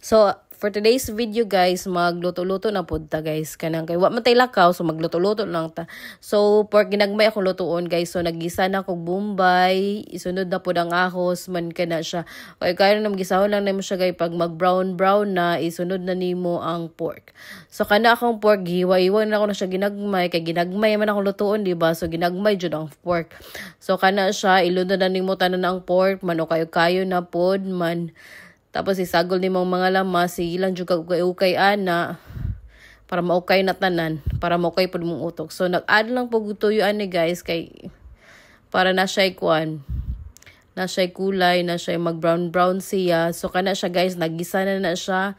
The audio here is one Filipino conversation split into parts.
So, for today's video guys, magluto-luto na pud ta guys. Kanang kay wa man tay lakaw, so magluto-luto lang ta. So, pork ginagmay akong lutuon guys. So, naggisa na kog bombay, isunod na pud ang ahos man kana siya. Okay, kaya na magisahon lang nimo siya guys. Pag mag-brown na, isunod na nimo ang pork. So, kana akong pork, hiwa-hiwa na ako na siya ginagmay. Kay ginagmay man akong lutuon, di ba? So, ginagmay jud ang pork. So, kana siya, ilunod na nimo tanan ang pork, man o kayo na pod man. Tapos isagol ni mga lamas, ilang jud kag ukay ana para maukay na tanan, para maukay pud mong utok. So nag-add lang pug tuyo ani guys kay para na siya kuan. Na siya kulay, na siya mag-brown siya. So kana siya guys, naggisa na siya.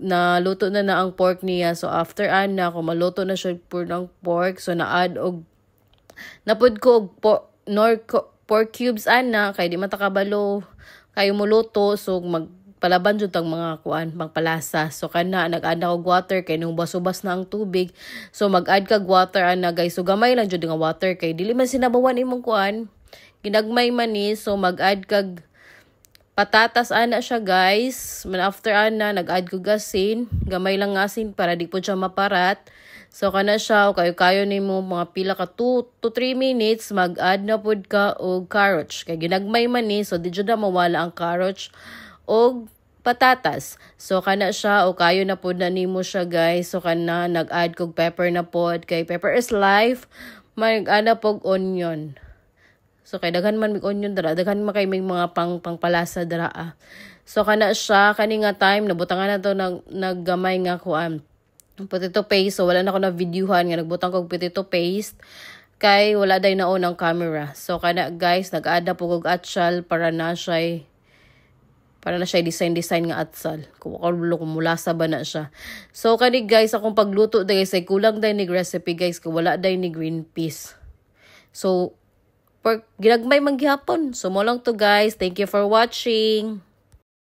Naluto na ang pork niya. So after ana, kung maluto na siya pur ng pork, so na-add og napud ko og pork cubes ana kay di matakabalo kayo muluto, so magpalaban jud tang mga kuan pangpalasa. So kana nag-add ako water kay nung basubas na ang tubig. So mag-add kag water ana guys. So gamay lang jud nga water kay dili man sinabawan imong kuan. Ginagmay man ni, so mag-add kag patatas ana siya guys. Man after ana nag-add ko asin, gamay lang asin para di pud siya maparat. So kana siya kayo nimo mga pila ka 2 to 3 minutes mag-add na pud ka og carrots. Kay ginagmay man ni, so di jud na mawala ang carrots og patatas. So kana siya kayo na pud na nimo siya guys. So kana nag-add kog pepper na pod kay pepper is life. Mag-ana pog onion. So kay daghan man mig onion dara, daghan man kay may mga pangpalasa dara. So kana siya kani nga time nabutangan na to naggamay nga kuan potato paste. So wala na ako na videohan nga nagbutang kog potato paste kay wala day naon ang camera. So kana guys nag-add na pug og atsal para na siya design nga atsal. Kung mulasa ba na siya. So kani guys akong pagluto guys ay kulang day ni recipe guys kay wala day ni green peas. So ginagmay man gihapon. So mo lang to guys. Thank you for watching.